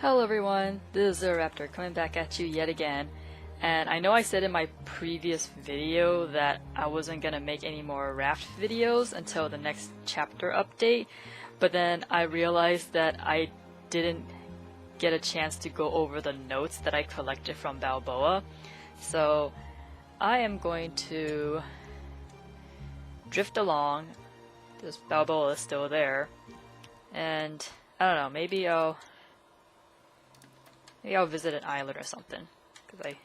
Hello everyone, this is ZeroRaptor coming back at you yet again. And I know I said in my previous video that I wasn't gonna make any more Raft videos until the next chapter update, but then I realized that I didn't get a chance to go over the notes that I collected from Balboa. So I am going to drift along. This Balboa is still there, and I don't know, maybe I'll visit an island or something, because I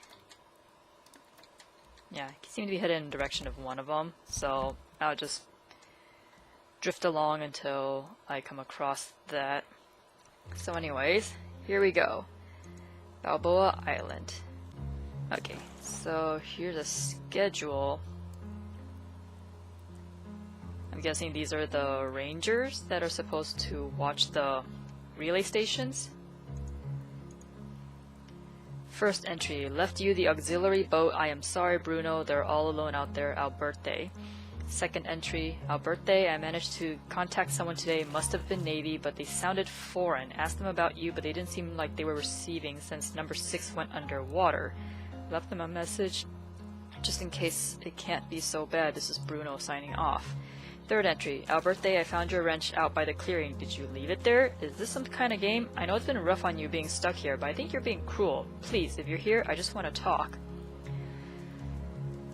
seem to be headed in the direction of one of them, so I'll just drift along until I come across that. So anyways, here we go. Balboa Island. Okay, so here's a schedule. I'm guessing these are the rangers that are supposed to watch the relay stations. First entry, left you the auxiliary boat. I am sorry, Bruno. They're all alone out there. Alberte. Second entry, Alberte. I managed to contact someone today. Must have been Navy, but they sounded foreign. Asked them about you, but they didn't seem like they were receiving since number 6 went underwater. Left them a message. Just in case it can't be so bad, this is Bruno signing off. Third entry, Alberte, I found your wrench out by the clearing. Did you leave it there? Is this some kind of game? I know it's been rough on you being stuck here, but I think you're being cruel. Please, if you're here, I just want to talk.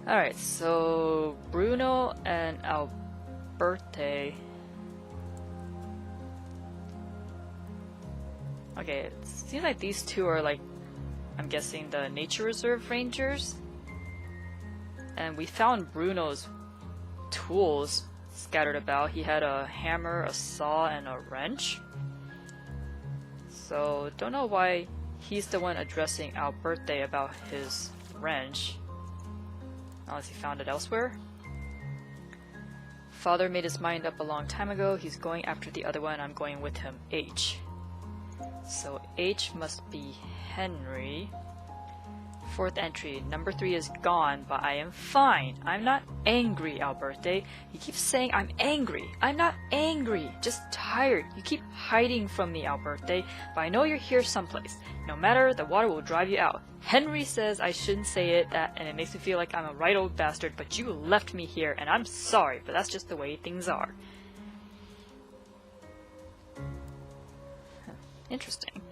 Alright, so Bruno and Alberte. Okay, it seems like these two are like, I'm guessing, the nature reserve rangers. And we found Bruno's tools scattered about. He had a hammer, a saw, and a wrench. So don't know why he's the one addressing Alberte about his wrench, unless he found it elsewhere. Father made his mind up a long time ago. He's going after the other one. I'm going with him. H. So H must be Henry. Fourth entry, number 3 is gone, but I am fine. I'm not angry, Alberte. You keep saying I'm angry. I'm not angry, just tired. You keep hiding from me, Alberte, but I know you're here someplace. No matter, the water will drive you out. Henry says I shouldn't say it, and it makes me feel like I'm a right old bastard, but you left me here, and I'm sorry, but that's just the way things are. Interesting.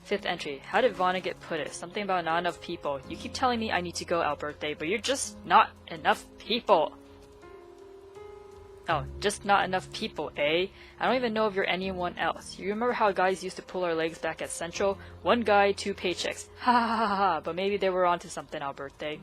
Fifth entry, how did Vonnegut put it? Something about not enough people. You keep telling me I need to go, Alberte, but you're just not enough people. Oh, just not enough people, eh? I don't even know if you're anyone else. You remember how guys used to pull our legs back at Central? One guy, 2 paychecks. Ha ha ha ha, but maybe they were onto something, Alberte.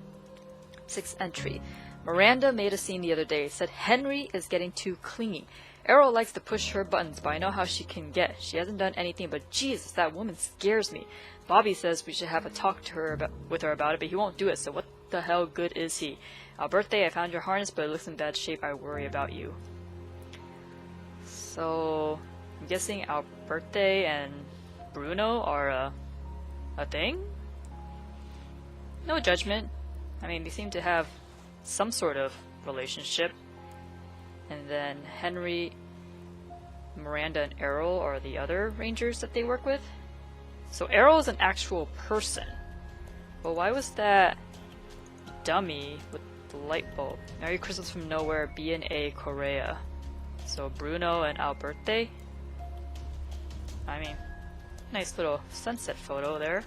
Sixth entry, Miranda made a scene the other day. Said Henry is getting too clingy. Errol likes to push her buttons, but I know how she can get. She hasn't done anything, but Jesus, that woman scares me. Bobby says we should have a talk to her with her about it, but he won't do it, so what the hell good is he? Alberte, I found your harness, but it looks in bad shape. I worry about you. So, I'm guessing Alberte and Bruno are a thing? No judgment. I mean, they seem to have some sort of relationship. And then Henry, Miranda, and Errol are the other rangers that they work with. So Errol is an actual person. But why was that dummy with the light bulb? Merry Christmas from Nowhere, B&A Korea. So Bruno and Alberte. I mean, nice little sunset photo there.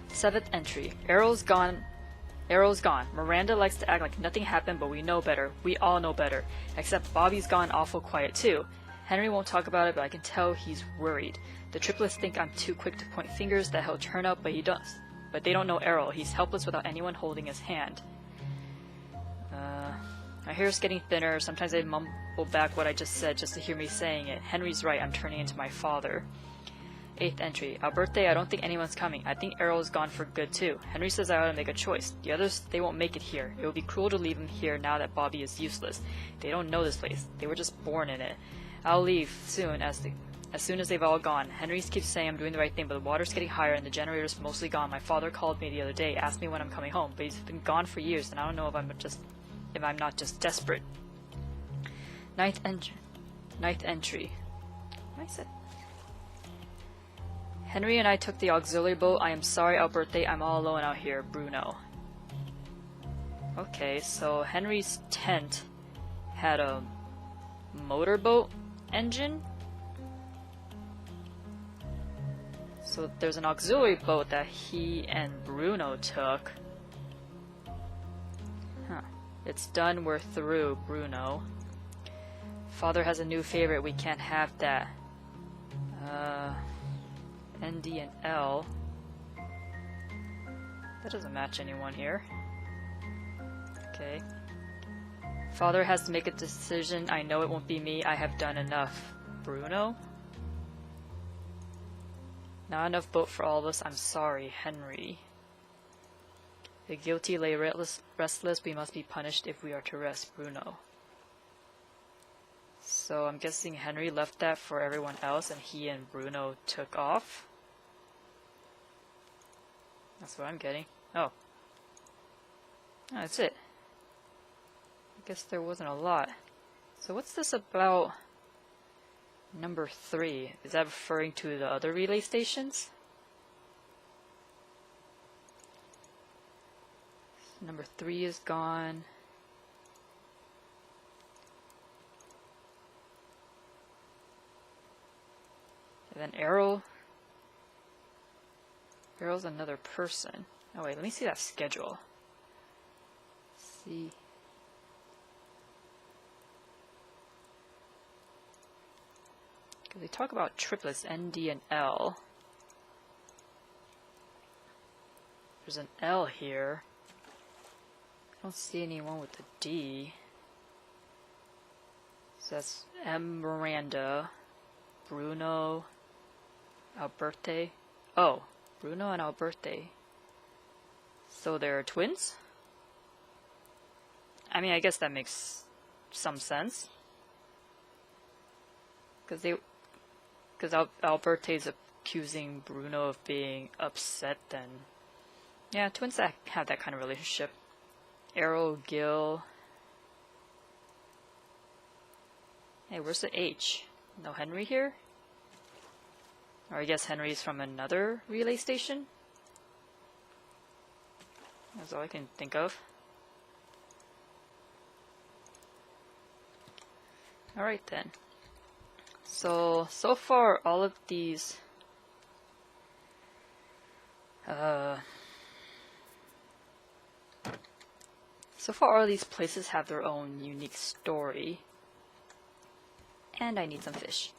Seventh entry, Errol's gone. Errol's gone. Miranda likes to act like nothing happened, but we know better. We all know better. Except Bobby's gone awful quiet too. Henry won't talk about it, but I can tell he's worried. The triplets think I'm too quick to point fingers, that he'll turn up, but he does. But they don't know Errol. He's helpless without anyone holding his hand. My hair's getting thinner. Sometimes I mumble back what I just said just to hear me saying it. Henry's right. I'm turning into my father. Eighth entry, Alberte, I don't think anyone's coming. I think Errol's gone for good too. Henry says I ought to make a choice. The others, they won't make it here. It would be cruel to leave them here now that Bobby is useless. They don't know this place. They were just born in it. I'll leave soon as soon as they've all gone. Henry keeps saying I'm doing the right thing, but the water's getting higher and the generator's mostly gone. My father called me the other day, asked me when I'm coming home, but he's been gone for years, and I don't know if I'm not just desperate. Ninth entry. I said Henry and I took the auxiliary boat. I am sorry, our birthday. I'm all alone out here. Bruno. Okay, so Henry's tent had a motorboat engine. So there's an auxiliary boat that he and Bruno took. Huh. It's done, we're through, Bruno. Father has a new favorite, we can't have that. ND and L. That doesn't match anyone here. Okay. Father has to make a decision. I know it won't be me. I have done enough. Bruno? Not enough boat for all of us. I'm sorry, Henry. The guilty lay restless. We must be punished if we are to rest. Bruno. So I'm guessing Henry left that for everyone else and he and Bruno took off. That's what I'm getting. Oh. Oh, that's it. I guess there wasn't a lot. So what's this about number 3? Is that referring to the other relay stations? Number 3 is gone. And then Arrow's another person. Oh wait, let me see that schedule. See. Because they talk about triplets, ND and L. There's an L here. I don't see anyone with a D. So that's M. Miranda, Bruno, Alberte. Oh, Bruno and Alberte. So they're twins? I mean, I guess that makes some sense. Because Alberte's accusing Bruno of being upset, then yeah, twins that have that kind of relationship. Arrow, Gil. Hey, where's the H? No Henry here? Or I guess Henry's from another relay station? That's all I can think of. Alright then. So far all of these places have their own unique story. And I need some fish.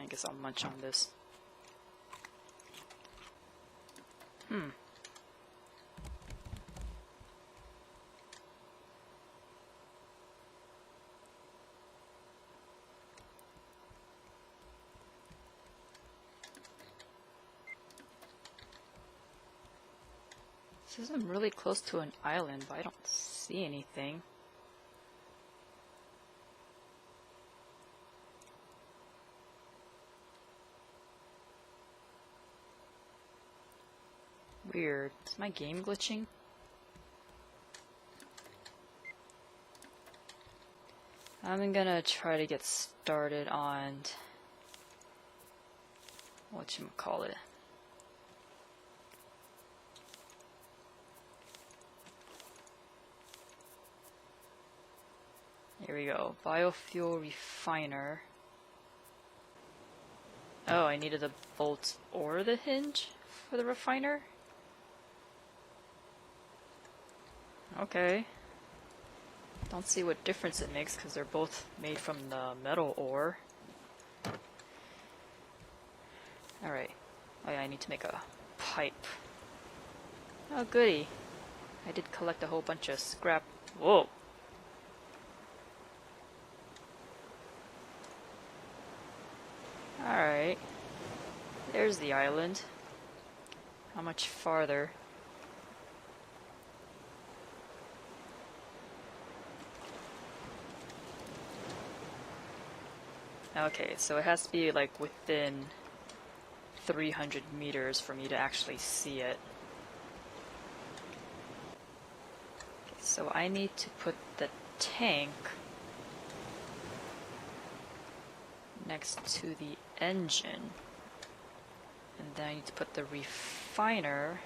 I guess I'll munch on this. This is really close to an island, but I don't see anything. Weird. Is my game glitching? I'm gonna try to get started on whatchamacallit. Here we go. Biofuel Refiner. Oh, I needed the bolts or the hinge for the refiner? Okay. Don't see what difference it makes because they're both made from the metal ore. Alright. Oh yeah, I need to make a pipe. Oh goody. I did collect a whole bunch of scrap. Whoa! Alright. There's the island. How much farther? Okay, so it has to be like within 300 meters for me to actually see it. Okay, so I need to put the tank next to the engine. And then I need to put the refiner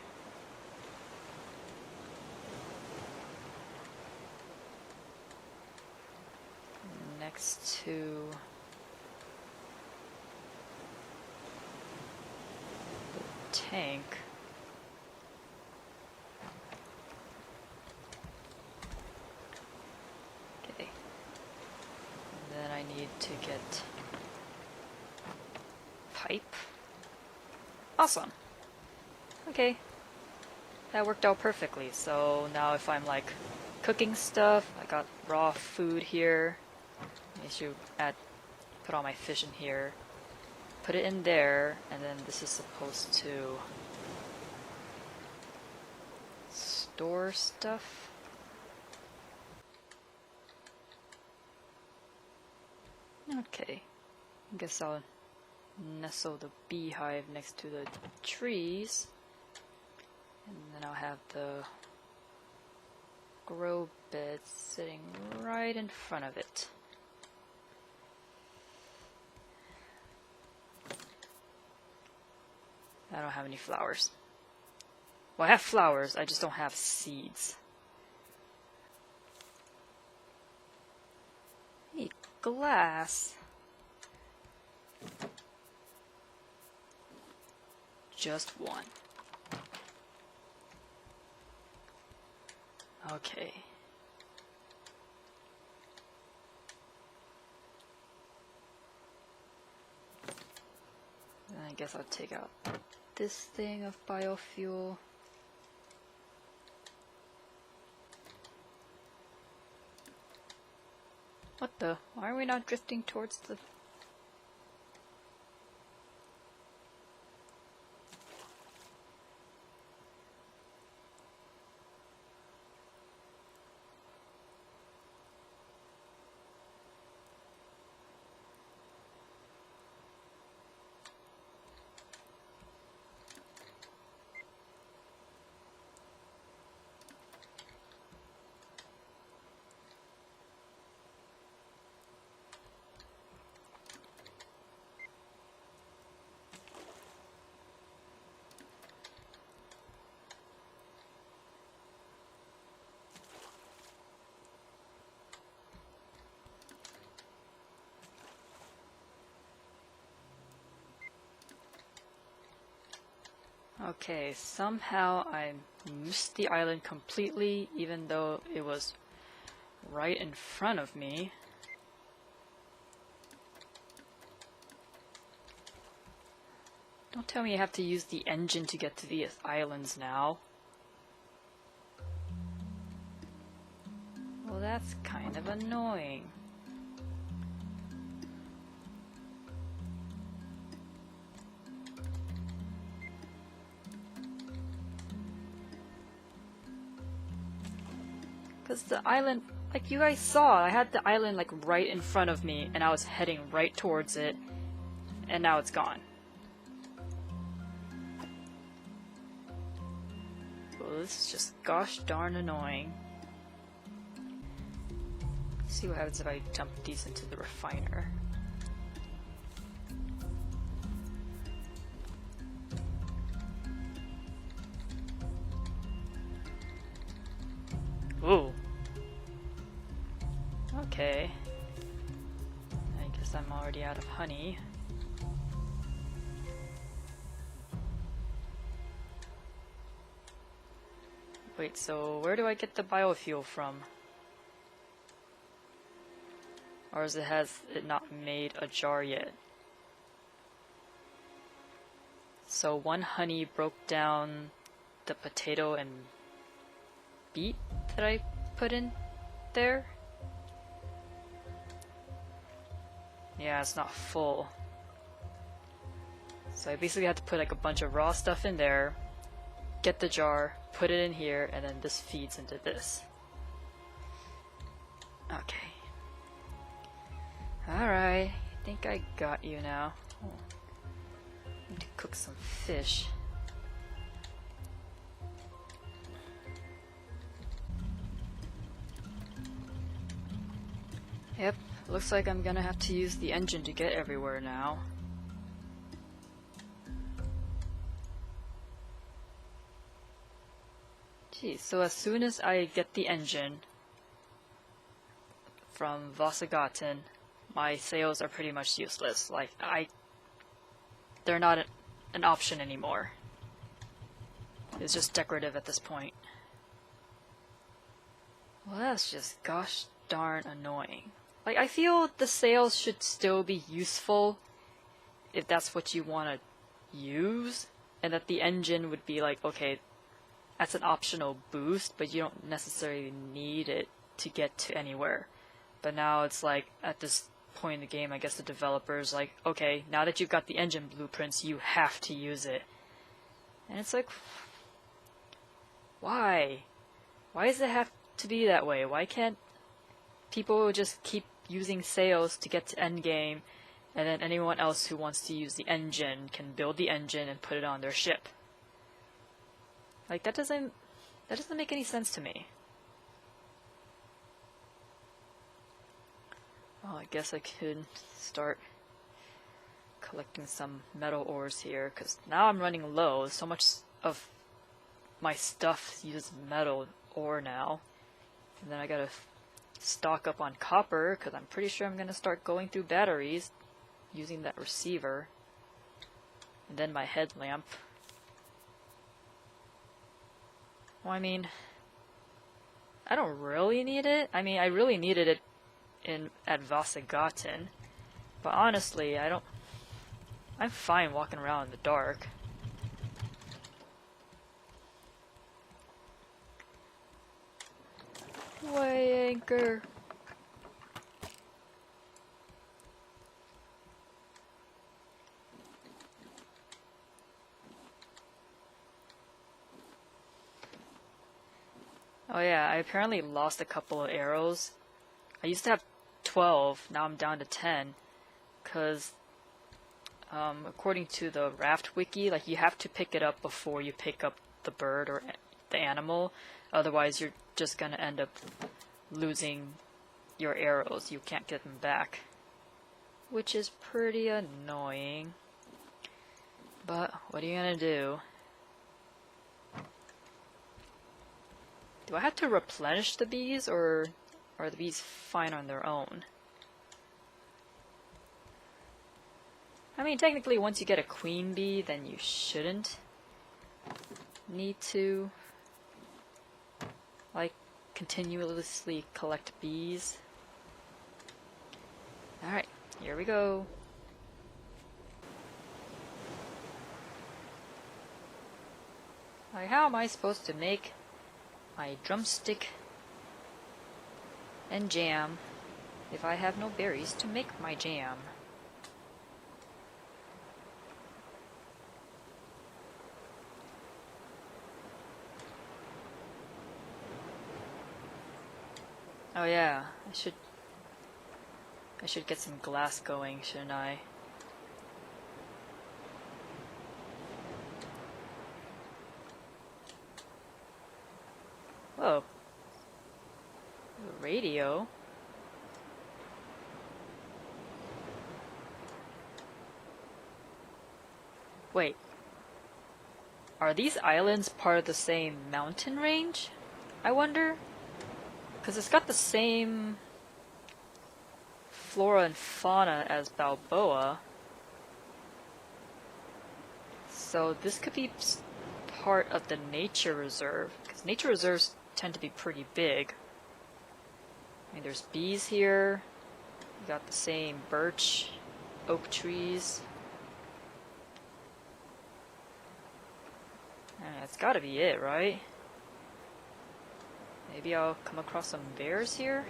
next to the tank. Okay. And then I need to get pipe. Awesome. Okay. That worked out perfectly. So now if I'm like cooking stuff, I got raw food here. I should put all my fish in here. Put it in there, and then this is supposed to store stuff. Okay. I guess I'll nestle the beehive next to the trees, and then I'll have the grow bed sitting right in front of it. I don't have any flowers. Well, I have flowers, I just don't have seeds. Hey, glass. Just one. Okay. Then I guess I'll take out this thing of biofuel. What the? Why are we not drifting towards the... Okay, somehow I missed the island completely, even though it was right in front of me. Don't tell me you have to use the engine to get to the islands now. Well, that's kind of annoying. Because the island, like you guys saw, I had the island like right in front of me and I was heading right towards it, and now it's gone. Well, this is just gosh darn annoying. Let's see what happens if I dump these into the refiner. Ooh. Okay. I guess I'm already out of honey. Wait, so where do I get the biofuel from? Or has it not made a jar yet? So one honey broke down the potato and beet that I put in there? Yeah, it's not full. So I basically had to put like a bunch of raw stuff in there, get the jar, put it in here, and then this feeds into this. Okay. Alright, I think I got you now. Oh. Need to cook some fish. Yep, Looks like I'm gonna have to use the engine to get everywhere now. Geez, so as soon as I get the engine from Vasagaten, my sails are pretty much useless. Like, they're not an option anymore. It's just decorative at this point. Well, that's just gosh darn annoying. Like, I feel the sails should still be useful if that's what you want to use, and that the engine would be like, okay, that's an optional boost, but you don't necessarily need it to get to anywhere. But now it's like, at this point in the game, I guess the developer's like, okay, now that you've got the engine blueprints, you have to use it. And it's like, why? Why does it have to be that way? Why can't people just keep using sails to get to endgame, and then anyone else who wants to use the engine can build the engine and put it on their ship? Like, that doesn't make any sense to me. Well, I guess I could start collecting some metal ores here, because now I'm running low. So much of my stuff uses metal ore now. And then I gotta stock up on copper, because I'm pretty sure I'm gonna start going through batteries using that receiver. And then my headlamp. Well, I mean, I don't really need it. I mean, I really needed it at Vasagaten, but honestly, I'm fine walking around in the dark. Way anchor. Oh yeah, I apparently lost a couple of arrows. I used to have 12, now I'm down to 10, because according to the Raft wiki, like, you have to pick it up before you pick up the bird or the animal, otherwise you're just gonna end up losing your arrows. You can't get them back, which is pretty annoying, but what are you gonna do? Do I have to replenish the bees, or are the bees fine on their own? I mean, technically, once you get a queen bee, then you shouldn't need to, like, continuously collect bees. Alright, here we go. Like, how am I supposed to make my drumstick and jam if I have no berries to make my jam? Oh yeah, I should get some glass going, shouldn't I? Whoa. A radio? Wait. Are these islands part of the same mountain range? I wonder? Because it's got the same flora and fauna as Balboa. So this could be part of the nature reserve, because nature reserves tend to be pretty big. I mean, there's bees here. We got the same birch, oak trees. That's gotta be it, right? Maybe I'll come across some bears here?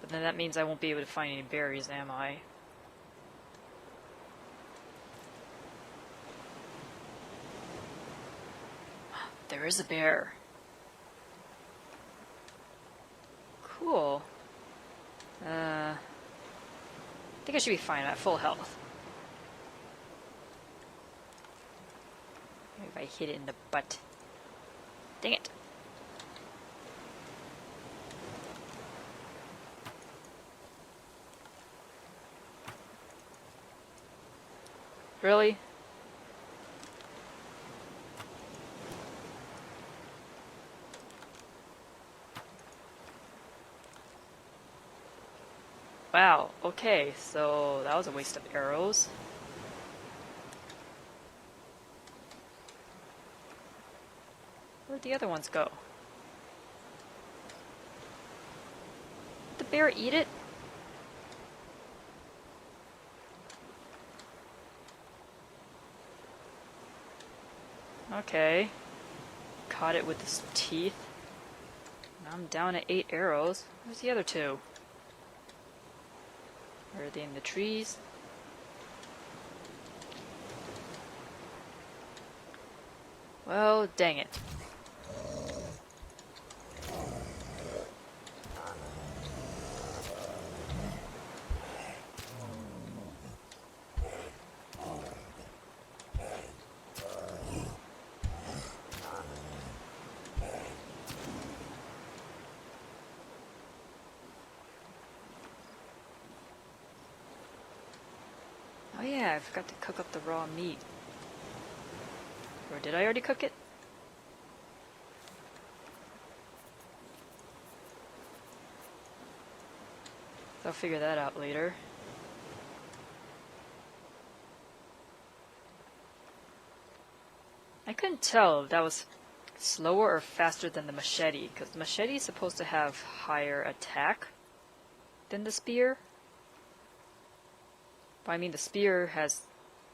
But then that means I won't be able to find any berries, am I? There is a bear. Cool. I think I should be fine at full health. Maybe if I hit it in the butt. Dang it. Really? Wow, okay, so that was a waste of arrows. Where'd the other ones go? Did the bear eat it? Okay. Caught it with his teeth. Now I'm down at 8 arrows. Where's the other 2? Are they in the trees? Well, dang it. Oh yeah, I forgot to cook up the raw meat. Or did I already cook it? I'll figure that out later. I couldn't tell if that was slower or faster than the machete, because the machete is supposed to have higher attack than the spear. But I mean, the spear has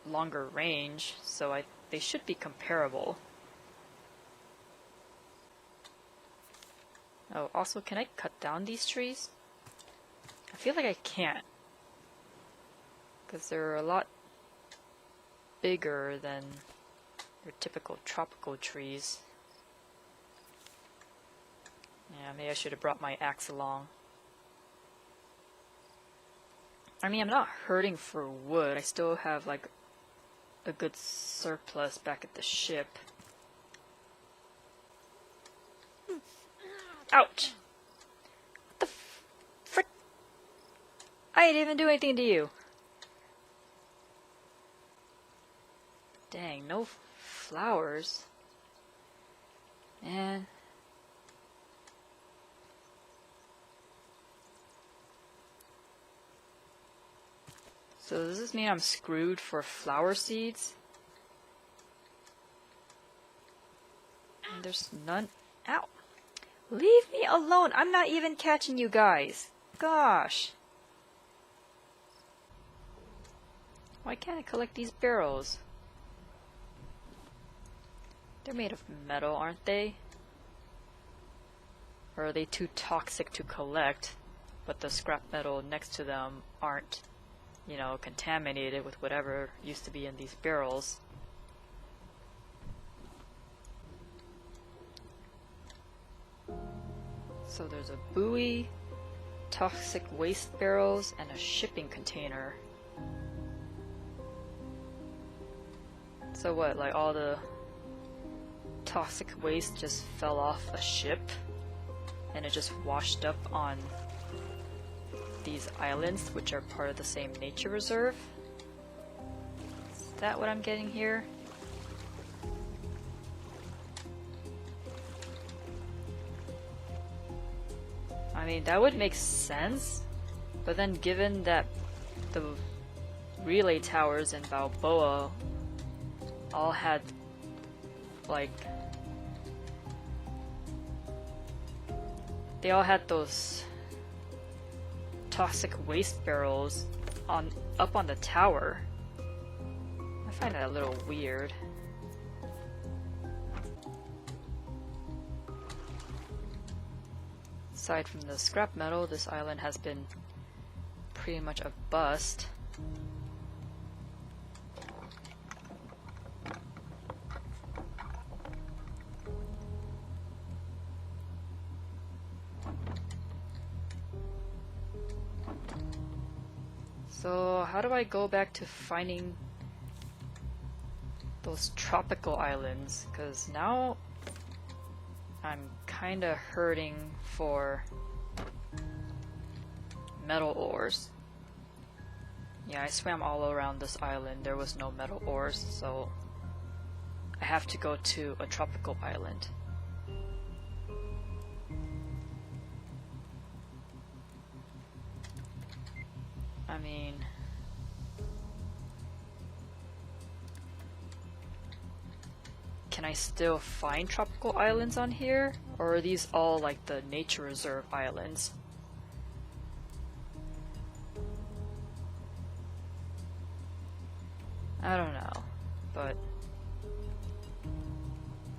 longer range, so they should be comparable. Oh, also, can I cut down these trees? I feel like I can't, because they're a lot bigger than your typical tropical trees. Yeah, maybe I should have brought my axe along. I mean, I'm not hurting for wood. I still have, like, a good surplus back at the ship. Ouch! What the frick? I didn't even do anything to you. Dang, no flowers. Man. So does this mean I'm screwed for flower seeds? And there's none. Ow! Leave me alone! I'm not even catching you guys! Gosh! Why can't I collect these barrels? They're made of metal, aren't they? Or are they too toxic to collect, but the scrap metal next to them aren't, you know, contaminated with whatever used to be in these barrels? So there's a buoy, toxic waste barrels, and a shipping container. So what, like all the toxic waste just fell off a ship and it just washed up on these islands, which are part of the same nature reserve? Is that what I'm getting here? I mean, that would make sense, but then given that the relay towers in Balboa all had, like, they all had those toxic waste barrels up on the tower. I find that a little weird. Aside from the scrap metal, this island has been pretty much a bust. So how do I go back to finding those tropical islands? Because now I'm kinda hurting for metal ores. Yeah, I swam all around this island. There was no metal ores, so I have to go to a tropical island. I mean, can I still find tropical islands on here? Or are these all like the nature reserve islands? I don't know, but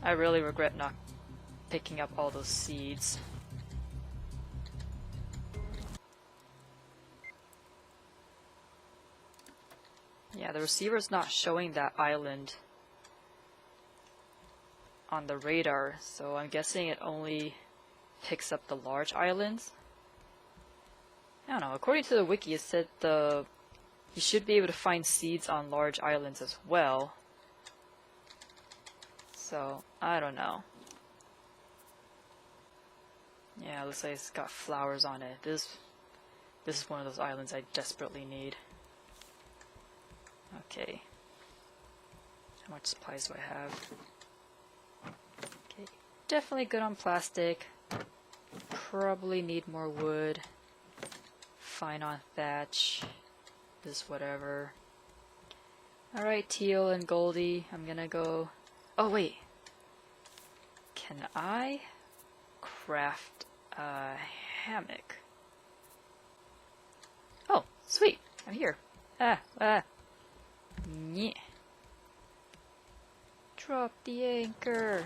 I really regret not picking up all those seeds. Yeah, the receiver's not showing that island on the radar, so I'm guessing it only picks up the large islands. I don't know, according to the wiki it said you should be able to find seeds on large islands as well. So, I don't know. Yeah, it looks like it's got flowers on it. This is one of those islands I desperately need. Okay. How much supplies do I have? Okay. Definitely good on plastic. Probably need more wood. Fine on thatch. This whatever. Alright, Teal and Goldie. I'm gonna go... Oh, wait. Can I craft a hammock? Oh, sweet. I'm here. Yeah. Drop the anchor.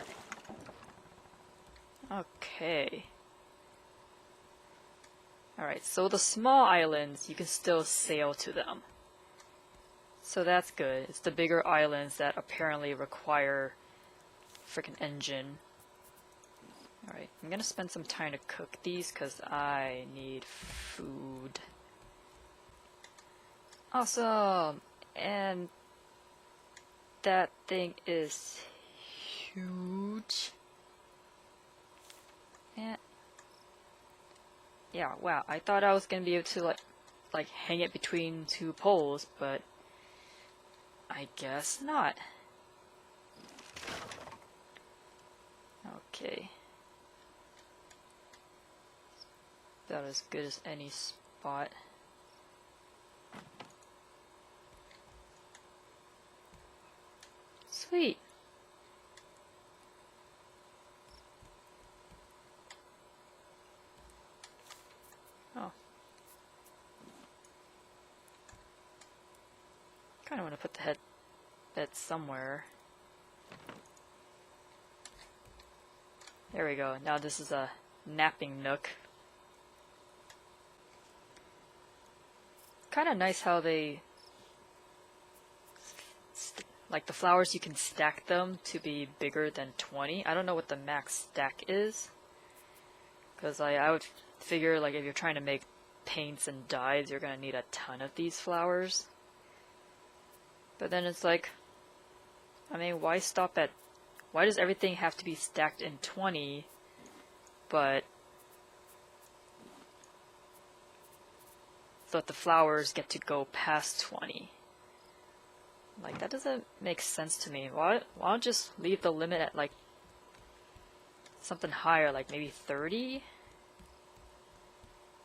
Okay. Alright, so the small islands, you can still sail to them. So that's good. It's the bigger islands that apparently require freaking engine. Alright, I'm gonna spend some time to cook these because I need food. Awesome! And that thing is huge. And yeah, wow, I thought I was gonna be able to like hang it between two poles, but I guess not. Okay. About as good as any spot. Sweet. Oh. Kinda wanna put the head bed somewhere. There we go. Now this is a napping nook. Kinda nice how they... like the flowers, you can stack them to be bigger than 20. I don't know what the max stack is. Because I would figure like if you're trying to make paints and dyes, you're gonna need a ton of these flowers. But then it's like, I mean, why stop at... why does everything have to be stacked in 20, but so that the flowers get to go past 20? Like, that doesn't make sense to me. Why don't just leave the limit at like something higher, like maybe 30?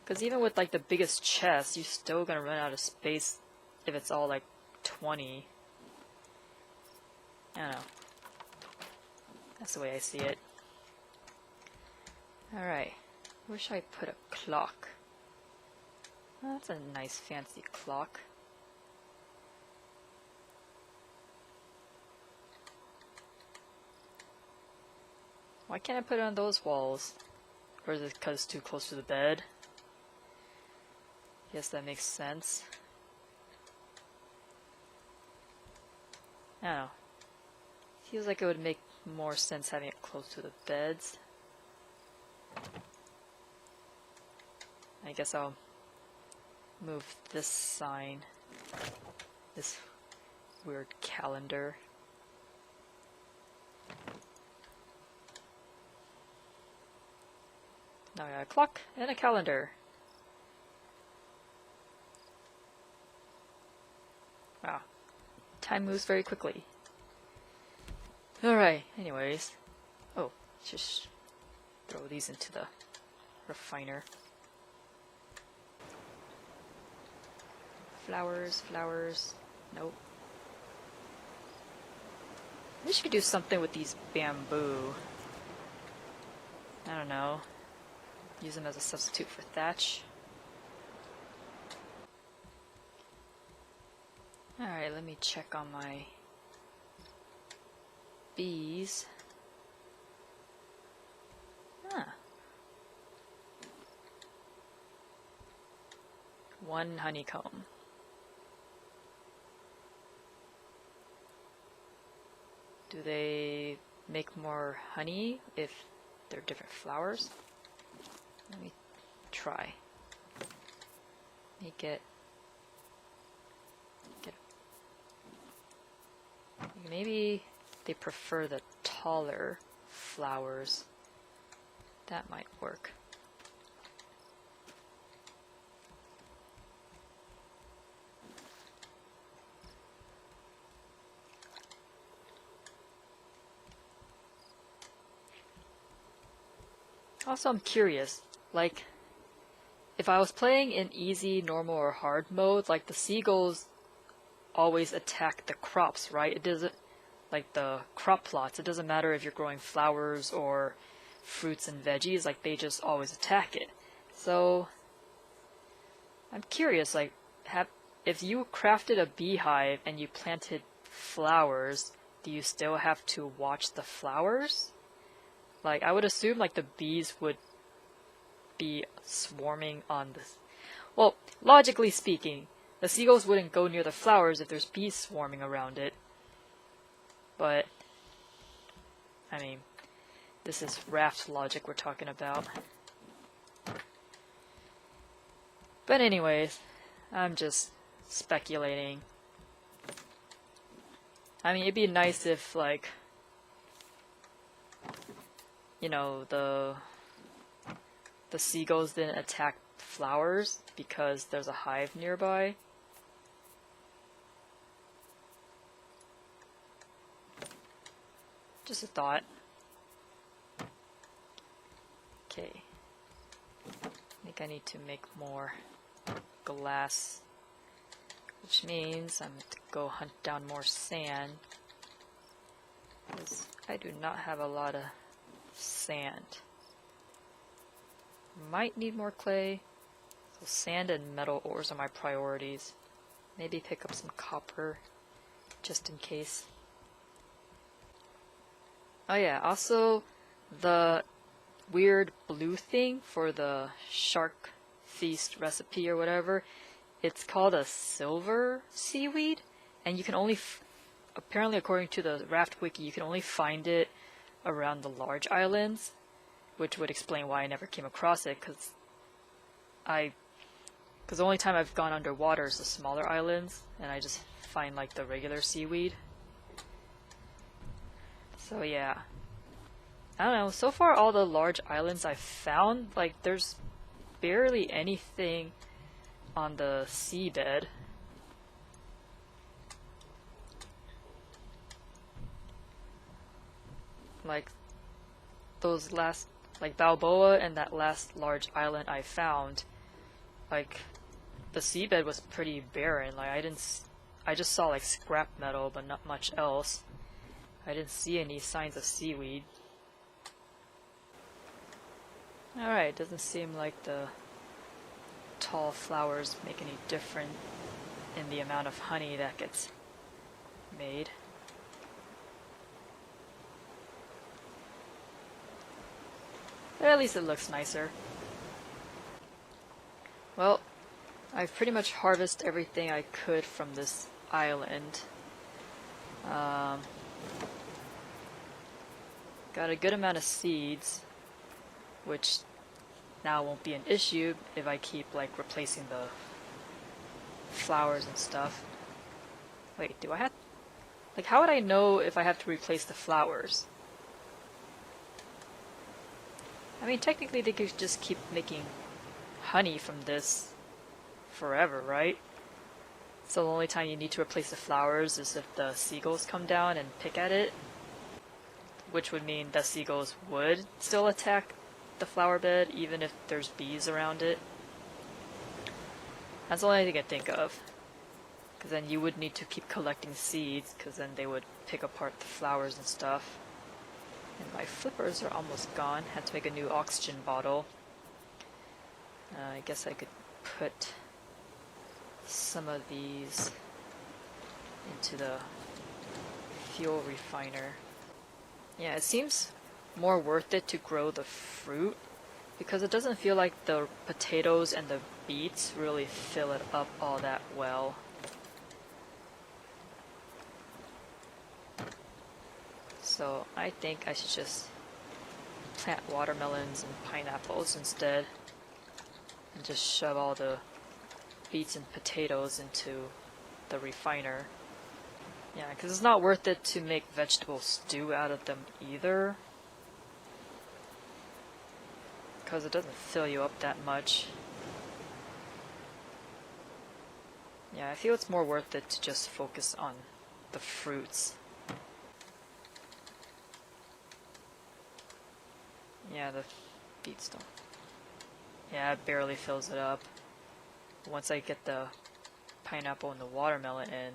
Because even with like the biggest chest, you're still gonna run out of space if it's all like 20. I don't know. That's the way I see it. Alright. Where should I put a clock? Oh, that's a nice fancy clock. Why can't I put it on those walls? Or is it because it's too close to the bed? Yes, that makes sense. I don't know. Feels like it would make more sense having it close to the beds. I guess I'll move this sign. This weird calendar. Now I got a clock and a calendar. Wow. Time moves very quickly. Alright, anyways. Oh, just throw these into the refiner. Flowers, flowers. Nope. I wish you could do something with these bamboo. I don't know. Use them as a substitute for thatch. Alright, let me check on my bees. Ah. 1 honeycomb. Do they make more honey if they're different flowers? Let me try. Make it. Maybe they prefer the taller flowers. That might work. Also, I'm curious, like, if I was playing in easy, normal, or hard mode, like, the seagulls always attack the crops, right? It doesn't, like the crop plots, it doesn't matter if you're growing flowers or fruits and veggies, like, they just always attack it. So, I'm curious, like, if you crafted a beehive and you planted flowers, do you still have to watch the flowers? Like, I would assume, like, the bees would be swarming on this. Well, logically speaking, the seagulls wouldn't go near the flowers if there's bees swarming around it. But, I mean, this is Raft logic we're talking about. But anyways, I'm just speculating. I mean, it'd be nice if, like, you know, the seagulls didn't attack flowers because there's a hive nearby. Just a thought. Okay. I think I need to make more glass, which means I'm going to go hunt down more sand, because I do not have a lot of sand. Might need more clay, so sand and metal ores are my priorities. Maybe pick up some copper, just in case. Oh yeah, also the weird blue thing for the shark feast recipe or whatever, it's called a silver seaweed, and you can only, apparently according to the Raft wiki, you can only find it around the large islands, which would explain why I never came across it, because the only time I've gone underwater is the smaller islands, and I just find like the regular seaweed. So yeah, I don't know, so far all the large islands I've found, like, there's barely anything on the seabed. Like, those last, like Balboa and that last large island I found, like, the seabed was pretty barren. Like, I just saw like scrap metal, but not much else. I didn't see any signs of seaweed. Alright, doesn't seem like the tall flowers make any difference in the amount of honey that gets made. But at least it looks nicer. Well, I've pretty much harvested everything I could from this island. Got a good amount of seeds, which now won't be an issue if I keep like replacing the flowers and stuff. Wait, do I have... Like, how would I know if I have to replace the flowers? I mean, technically they could just keep making honey from this forever, right? So the only time you need to replace the flowers is if the seagulls come down and pick at it, which would mean the seagulls would still attack the flower bed even if there's bees around it. That's the only thing I think of. Because then you would need to keep collecting seeds, because then they would pick apart the flowers and stuff. And my flippers are almost gone. Had to make a new oxygen bottle. I guess I could put some of these into the fuel refiner. Yeah, it seems more worth it to grow the fruit, because it doesn't feel like the potatoes and the beets really fill it up all that well. So I think I should just plant watermelons and pineapples instead, and just shove all the beets and potatoes into the refiner. Yeah, because it's not worth it to make vegetable stew out of them either, because it doesn't fill you up that much. Yeah, I feel it's more worth it to just focus on the fruits. Yeah, the beets don't. Yeah, it barely fills it up. Once I get the pineapple and the watermelon in,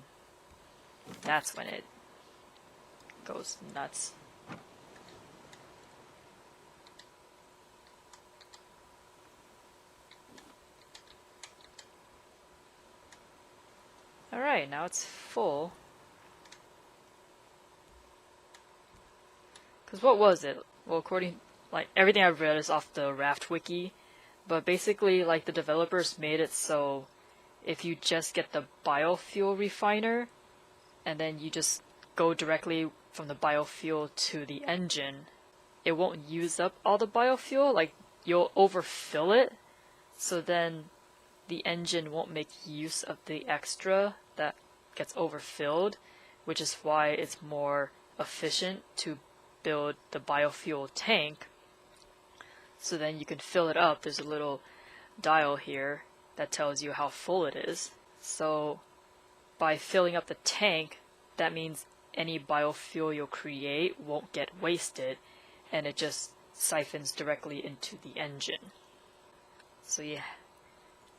that's when it goes nuts. Alright, now it's full. Because what was it? Well, according, like, everything I've read is off the Raft wiki, but basically, like, the developers made it so if you just get the biofuel refiner, and then you just go directly from the biofuel to the engine, it won't use up all the biofuel. Like, you'll overfill it, so then the engine won't make use of the extra that gets overfilled, which is why it's more efficient to build the biofuel tank. So then you can fill it up. There's a little dial here that tells you how full it is. So by filling up the tank, that means any biofuel you'll create won't get wasted, and it just siphons directly into the engine. So yeah,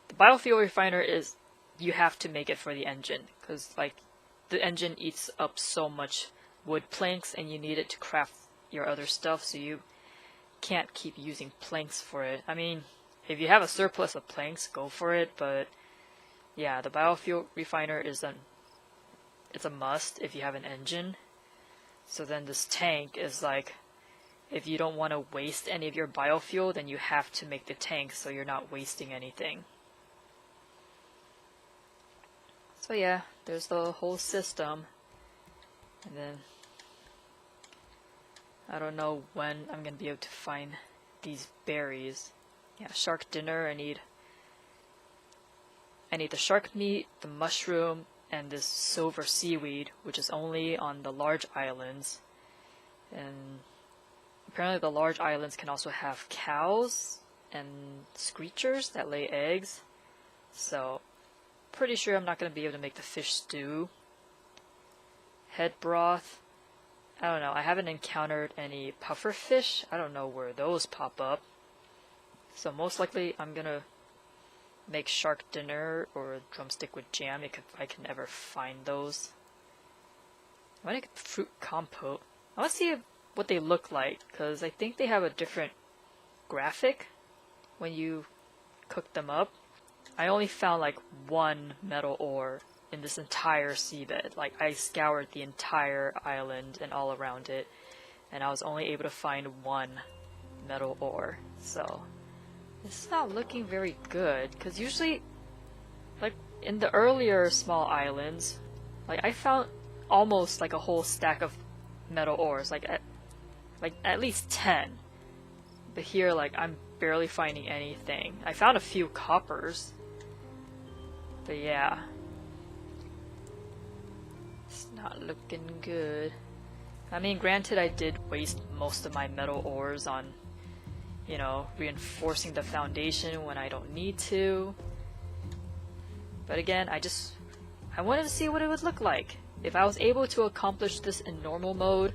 the biofuel refiner is, you have to make it for the engine, because like the engine eats up so much wood planks and you need it to craft your other stuff, so you can't keep using planks for it. I mean, if you have a surplus of planks, go for it, but yeah, the biofuel refiner is it's a must if you have an engine. So then this tank is like, if you don't want to waste any of your biofuel, then you have to make the tank so you're not wasting anything. So yeah, there's the whole system. And then I don't know when I'm gonna be able to find these berries. Yeah, shark dinner. I need the shark meat, the mushroom, and this silver seaweed, which is only on the large islands. And apparently the large islands can also have cows and screechers that lay eggs. So pretty sure I'm not gonna be able to make the fish stew. Head broth. I don't know, I haven't encountered any puffer fish. I don't know where those pop up. So most likely I'm gonna make shark dinner or drumstick with jam if I can ever find those. I want to get fruit compote. I want to see what they look like, because I think they have a different graphic when you cook them up. I only found like one metal ore in this entire seabed. Like, I scoured the entire island and all around it, and I was only able to find one metal ore. So it's not looking very good, because usually, like, in the earlier small islands, like, I found almost like a whole stack of metal ores, like at least 10. But here, like, I'm barely finding anything. I found a few coppers, but yeah, it's not looking good. I mean, granted, I did waste most of my metal ores on, you know, reinforcing the foundation when I don't need to. But again, I I wanted to see what it would look like. If I was able to accomplish this in normal mode,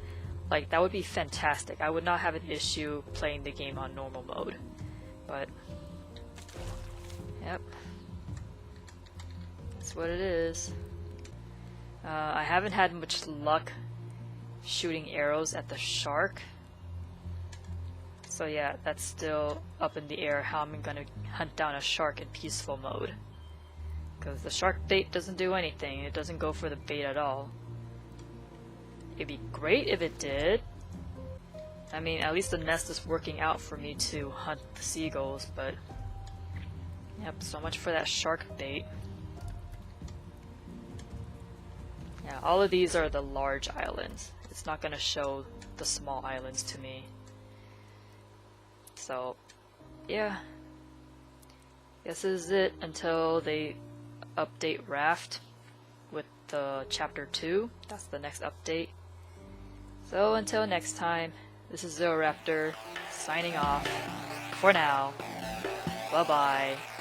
like, that would be fantastic. I would not have an issue playing the game on normal mode. But, yep. That's what it is. I haven't had much luck shooting arrows at the shark. So yeah, that's still up in the air how I'm gonna hunt down a shark in peaceful mode. Because the shark bait doesn't do anything, it doesn't go for the bait at all. It'd be great if it did. I mean, at least the nest is working out for me to hunt the seagulls, but... Yep, so much for that shark bait. Yeah, all of these are the large islands. It's not gonna show the small islands to me. So, yeah. Guess this is it until they update Raft with the chapter 2. That's the next update. So until next time, this is ZeroRaptor signing off for now. Bye bye.